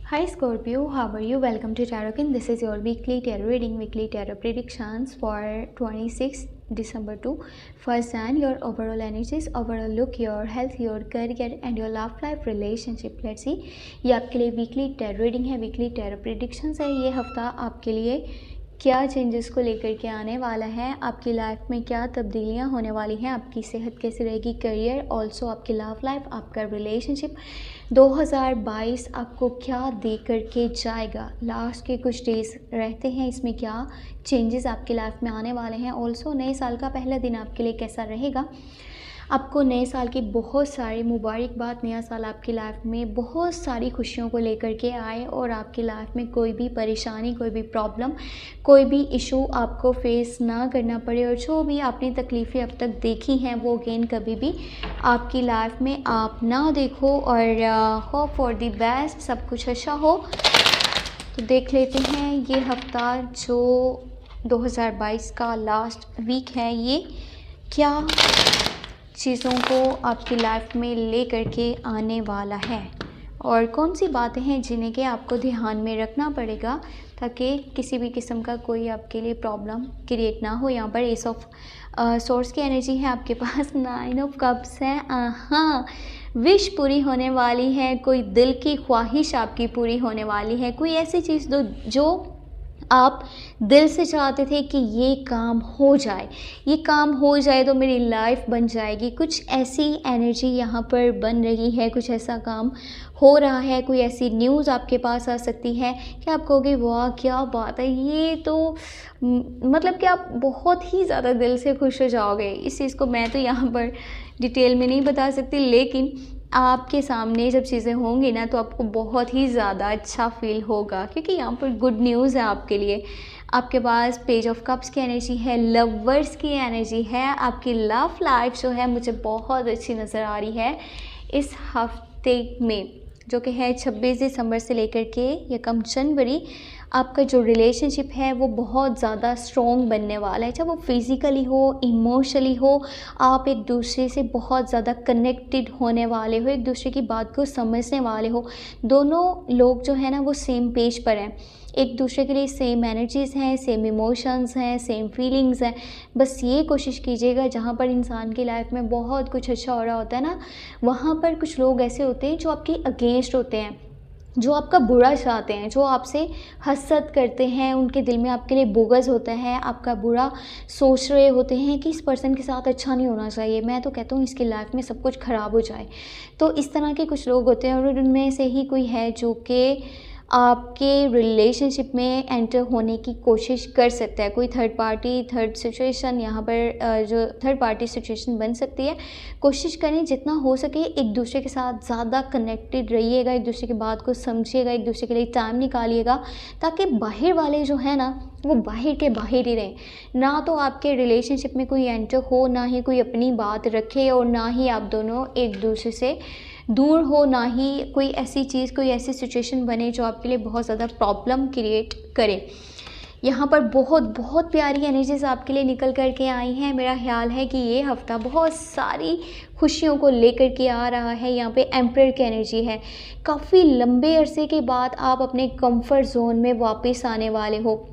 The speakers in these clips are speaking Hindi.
Hi Scorpio, how are you? Welcome to Tarot. This is your weekly tarot reading, weekly tarot predictions for 26 December to 1st Jan. Your overall energies, overall look, your health, your career and your love life relationship. Let's see. ये आपके लिए वीकली टैरो रीडिंग है, वीकली टैरो प्रेडिक्शंस है। ये हफ्ता आपके लिए क्या चेंजेस को लेकर के आने वाला है, आपकी लाइफ में क्या तब्दीलियां होने वाली हैं, आपकी सेहत कैसी रहेगी, करियर, ऑल्सो आपकी लव लाइफ, आपका रिलेशनशिप 2022 आपको क्या दे करके जाएगा। लास्ट के कुछ डेज रहते हैं, इसमें क्या चेंजेस आपकी लाइफ में आने वाले हैं। ऑल्सो नए साल का पहला दिन आपके लिए कैसा रहेगा। आपको नए साल की बहुत सारी मुबारकबाद। नया साल आपकी लाइफ में बहुत सारी खुशियों को लेकर के आए और आपकी लाइफ में कोई भी परेशानी, कोई भी प्रॉब्लम, कोई भी इशू आपको फेस ना करना पड़े और जो भी आपने तकलीफ़ें अब तक देखी हैं वो अगेन कभी भी आपकी लाइफ में आप ना देखो और होप फॉर द बेस्ट, सब कुछ अच्छा हो। तो देख लेते हैं ये हफ्ता जो 2022 का लास्ट वीक है, ये क्या चीज़ों को आपकी लाइफ में ले करके आने वाला है और कौन सी बातें हैं जिन्हें कि आपको ध्यान में रखना पड़ेगा ताकि किसी भी किस्म का कोई आपके लिए प्रॉब्लम क्रिएट ना हो। यहाँ पर एस ऑफ सोर्स की एनर्जी है आपके पास, 9 ऑफ कप्स है। हाँ, विश पूरी होने वाली है, कोई दिल की ख्वाहिश आपकी पूरी होने वाली है, कोई ऐसी चीज़ जो आप दिल से चाहते थे कि ये काम हो जाए, ये काम हो जाए तो मेरी लाइफ बन जाएगी। कुछ ऐसी एनर्जी यहाँ पर बन रही है, कुछ ऐसा काम हो रहा है, कोई ऐसी न्यूज़ आपके पास आ सकती है कि आप कहोगे वाह क्या बात है, ये तो मतलब कि आप बहुत ही ज़्यादा दिल से खुश हो जाओगे। इस चीज़ को मैं तो यहाँ पर डिटेल में नहीं बता सकती, लेकिन आपके सामने जब चीज़ें होंगी ना तो आपको बहुत ही ज़्यादा अच्छा फील होगा क्योंकि यहाँ पर गुड न्यूज़ है आपके लिए। आपके पास पेज ऑफ कप्स की एनर्जी है, लवर्स की एनर्जी है। आपकी लव लाइफ जो है मुझे बहुत अच्छी नज़र आ रही है इस हफ्ते में, जो कि है 26 दिसंबर से लेकर के 1 जनवरी। आपका जो रिलेशनशिप है वो बहुत ज़्यादा स्ट्रॉन्ग बनने वाला है, चाहे वो फिज़िकली हो, इमोशनली हो। आप एक दूसरे से बहुत ज़्यादा कनेक्टेड होने वाले हो, एक दूसरे की बात को समझने वाले हो। दोनों लोग जो है ना वो सेम पेज पर हैं, एक दूसरे के लिए सेम एनर्जीज़ हैं, सेम इमोशंस हैं, सेम फीलिंग्स हैं। बस ये कोशिश कीजिएगा, जहाँ पर इंसान की लाइफ में बहुत कुछ अच्छा हो रहा होता है ना, वहाँ पर कुछ लोग ऐसे होते हैं जो आपके अगेंस्ट होते हैं, जो आपका बुरा चाहते हैं, जो आपसे हसद करते हैं, उनके दिल में आपके लिए बोगस होता है, आपका बुरा सोच रहे होते हैं कि इस पर्सन के साथ अच्छा नहीं होना चाहिए, मैं तो कहता हूँ इसकी लाइफ में सब कुछ ख़राब हो जाए। तो इस तरह के कुछ लोग होते हैं और उनमें से ही कोई है जो कि आपके रिलेशनशिप में एंटर होने की कोशिश कर सकता है। कोई थर्ड पार्टी, थर्ड सिचुएशन, यहाँ पर जो थर्ड पार्टी सिचुएशन बन सकती है। कोशिश करें जितना हो सके एक दूसरे के साथ ज़्यादा कनेक्टेड रहिएगा, एक दूसरे की बात को समझिएगा, एक दूसरे के लिए टाइम निकालिएगा ताकि बाहर वाले जो है ना वो बाहर के बाहर ही रहें। ना तो आपके रिलेशनशिप में कोई एंटर हो, ना ही कोई अपनी बात रखे और ना ही आप दोनों एक दूसरे से दूर हो, ना ही कोई ऐसी चीज़, कोई ऐसी सिचुएशन बने जो आपके लिए बहुत ज़्यादा प्रॉब्लम क्रिएट करे। यहाँ पर बहुत बहुत प्यारी एनर्जीज आपके लिए निकल कर के आई हैं। मेरा ख्याल है कि ये हफ्ता बहुत सारी खुशियों को लेकर के आ रहा है। यहाँ पे एम्परर की एनर्जी है, काफ़ी लंबे अरसे के बाद आप अपने कंफर्ट जोन में वापस आने वाले हो।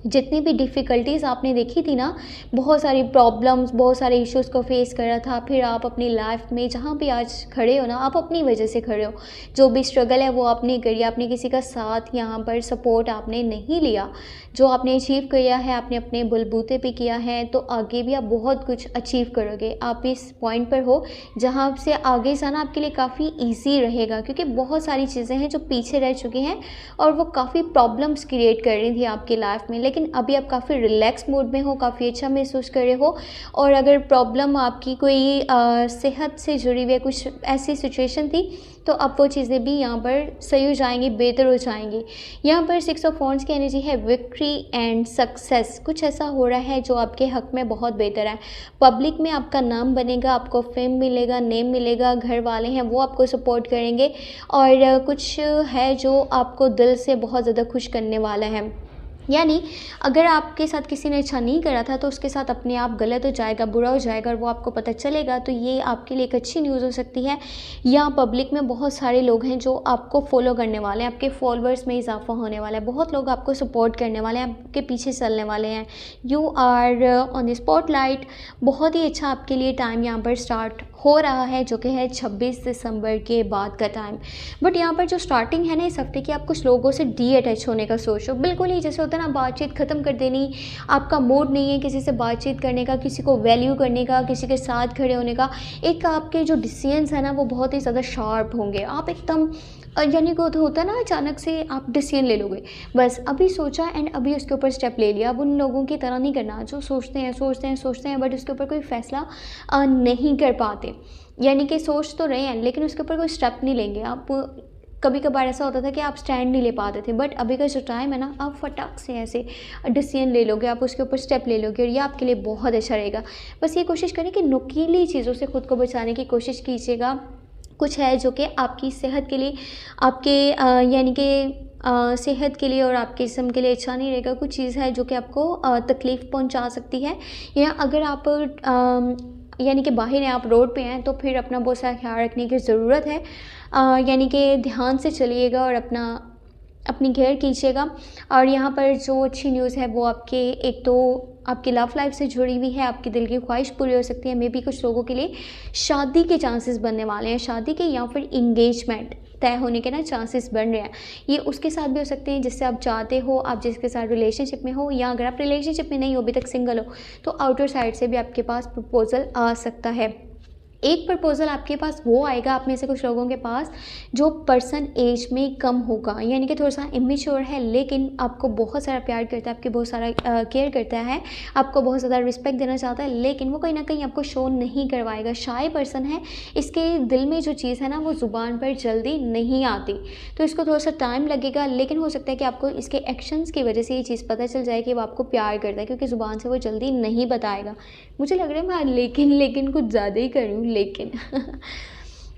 जितनी भी डिफ़िकल्टीज़ आपने देखी थी ना, बहुत सारी प्रॉब्लम्स, बहुत सारे इश्यूज़ को फेस करा था, फिर आप अपनी लाइफ में जहाँ भी आज खड़े हो ना, आप अपनी वजह से खड़े हो। जो भी स्ट्रगल है वो आपने करी, आपने किसी का साथ यहाँ पर सपोर्ट आपने नहीं लिया। जो आपने अचीव किया है आपने अपने बलबूते पे किया है, तो आगे भी आप बहुत कुछ अचीव करोगे। आप इस पॉइंट पर हो जहाँ से आगे जाना आपके लिए काफ़ी ईजी रहेगा क्योंकि बहुत सारी चीज़ें हैं जो पीछे रह चुकी हैं और वो काफ़ी प्रॉब्लम्स क्रिएट कर रही थी आपकी लाइफ में, लेकिन अभी आप काफ़ी रिलैक्स मूड में हो, काफ़ी अच्छा महसूस कर रहे हो। और अगर प्रॉब्लम आपकी कोई सेहत से जुड़ी हुई कुछ ऐसी सिचुएशन थी तो अब वो चीज़ें भी यहाँ पर सही हो जाएंगी, बेहतर हो जाएंगी। यहाँ पर 6 ऑफ वॉन्ड्स की एनर्जी है, विक्ट्री एंड सक्सेस। कुछ ऐसा हो रहा है जो आपके हक में बहुत बेहतर है। पब्लिक में आपका नाम बनेगा, आपको फेम मिलेगा, नेम मिलेगा, घर वाले हैं वो आपको सपोर्ट करेंगे और कुछ है जो आपको दिल से बहुत ज़्यादा खुश करने वाला है। यानी अगर आपके साथ किसी ने अच्छा नहीं करा था तो उसके साथ अपने आप गलत हो जाएगा, बुरा हो जाएगा और वो आपको पता चलेगा, तो ये आपके लिए एक अच्छी न्यूज़ हो सकती है। या पब्लिक में बहुत सारे लोग हैं जो आपको फॉलो करने वाले हैं, आपके फॉलोअर्स में इजाफा होने वाला है, बहुत लोग आपको सपोर्ट करने वाले हैं, आपके पीछे चलने वाले हैं। You are on the spotlight. बहुत ही अच्छा आपके लिए टाइम यहाँ पर स्टार्ट हो रहा है, जो कि है 26 दिसंबर के बाद का टाइम। बट यहाँ पर जो स्टार्टिंग है ना इस हफ्ते की, आप कुछ लोगों से डी अटैच होने का सोच रहे हो। बिल्कुल ही जैसे होता है ना, बातचीत ख़त्म कर देनी, आपका मूड नहीं है किसी से बातचीत करने का, किसी को वैल्यू करने का, किसी के साथ खड़े होने का। एक आपके जो डिसीजंस है ना वो बहुत ही ज़्यादा शार्प होंगे। आप एकदम यानी को तो होता है ना, अचानक से आप डिसीजन ले लोगे, बस अभी सोचा एंड अभी उसके ऊपर स्टेप ले लिया। अब उन लोगों की तरह नहीं करना जो सोचते हैं बट उसके ऊपर कोई फैसला नहीं कर पाते। यानी कि सोच तो रहे हैं लेकिन उसके ऊपर कोई स्टेप नहीं लेंगे। आप कभी कभार ऐसा होता था कि आप स्टैंड नहीं ले पाते थे, बट अभी का जो टाइम है ना, आप फटाक से ऐसे डिसीजन ले लोगे, आप उसके ऊपर स्टेप ले लोगे और ये आपके लिए बहुत अच्छा रहेगा। बस ये कोशिश करें कि नुकीली चीज़ों से खुद को बचाने की कोशिश कीजिएगा। कुछ है जो कि आपकी सेहत के लिए, आपके यानी कि सेहत के लिए और आपके जिस्म के लिए अच्छा नहीं रहेगा। कुछ चीज़ है जो कि आपको तकलीफ़ पहुंचा सकती है। या अगर आप यानी कि बाहर हैं, आप रोड पे हैं, तो फिर अपना बहुत सारा ख्याल रखने की ज़रूरत है। यानी कि ध्यान से चलिएगा और अपनी केयर कीजिएगा। और यहाँ पर जो अच्छी न्यूज़ है वो आपके, एक तो आपकी लव लाइफ से जुड़ी हुई है, आपकी दिल की ख्वाहिश पूरी हो सकती है। मे बी कुछ लोगों के लिए शादी के चांसेस बनने वाले हैं, शादी के या फिर इंगेजमेंट तय होने के ना चांसेस बन रहे हैं। ये उसके साथ भी हो सकते हैं जिससे आप चाहते हो, आप जिसके साथ रिलेशनशिप में हो, या अगर आप रिलेशनशिप में नहीं हो, अभी तक सिंगल हो, तो आउटर साइड से भी आपके पास प्रपोजल आ सकता है। एक प्रपोज़ल आपके पास वो आएगा, आप में से कुछ लोगों के पास, जो पर्सन एज में कम होगा, यानी कि थोड़ा सा इमेच्योर है लेकिन आपको बहुत सारा प्यार करता है, आपकी बहुत सारा केयर करता है, आपको बहुत ज़्यादा रिस्पेक्ट देना चाहता है, लेकिन वो कहीं ना कहीं आपको शो नहीं करवाएगा। शाय पर्सन है, इसके दिल में जो चीज़ है ना वो ज़ुबान पर जल्दी नहीं आती, तो इसको थोड़ा सा टाइम लगेगा। लेकिन हो सकता है कि आपको इसके एक्शंस की वजह से ये चीज़ पता चल जाए कि वो आपको प्यार करता है, क्योंकि ज़ुबान से वो जल्दी नहीं बताएगा। मुझे लग रहा है मैं लेकिन कुछ ज़्यादा ही कर रही हूँ लेकिन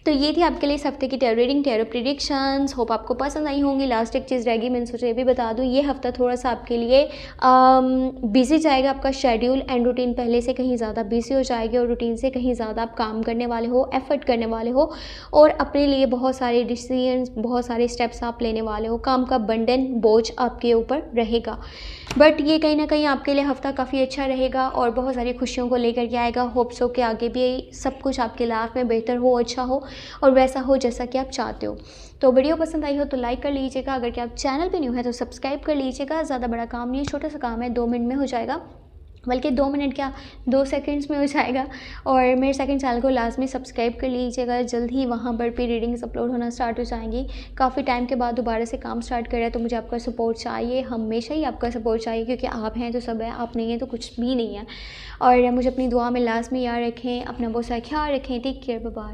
तो ये थी आपके लिए इस हफ्ते की tarot reading, tarot predictions. Hope आपको पसंद आई होंगी। लास्ट एक चीज़ रहेगी, मैंने सोचा ये भी बता दूँ, ये हफ्ता थोड़ा सा आपके लिए बिजी जाएगा। आपका शेड्यूल एंड रूटीन पहले से कहीं ज़्यादा बिजी हो जाएगी और रूटीन से कहीं ज़्यादा आप काम करने वाले हो, एफर्ट करने वाले हो और अपने लिए बहुत सारे डिसीजंस, बहुत सारे स्टेप्स आप लेने वाले हो। काम का बर्डन, बोझ आपके ऊपर रहेगा, बट ये कहीं ना कहीं आपके लिए हफ्ता काफ़ी अच्छा रहेगा और बहुत सारी खुशियों को लेकर के आएगा। होप्स हो कि आगे भी सब कुछ आपके लाइफ में बेहतर हो, अच्छा हो और वैसा हो जैसा कि आप चाहते हो। तो वीडियो पसंद आई हो तो लाइक कर लीजिएगा। अगर कि आप चैनल पे न्यू है तो सब्सक्राइब कर लीजिएगा। ज़्यादा बड़ा काम नहीं है, छोटा सा काम है, 2 मिनट में हो जाएगा, बल्कि 2 मिनट क्या 2 सेकंड्स में हो जाएगा। और मेरे सेकंड चैनल को लाजमी सब्सक्राइब कर लीजिएगा। जल्द ही वहाँ पर भी रीडिंग्स अपलोड होना स्टार्ट हो जाएंगी। काफ़ी टाइम के बाद दोबारा से काम स्टार्ट कर रहा है, तो मुझे आपका सपोर्ट चाहिए, हमेशा ही आपका सपोर्ट चाहिए, क्योंकि आप हैं तो सब है, आप नहीं हैं तो कुछ भी नहीं है। और मुझे अपनी दुआ में लाजमी याद रखें, अपना बहुत सारा ख्याल रखें। Take care, bye bye.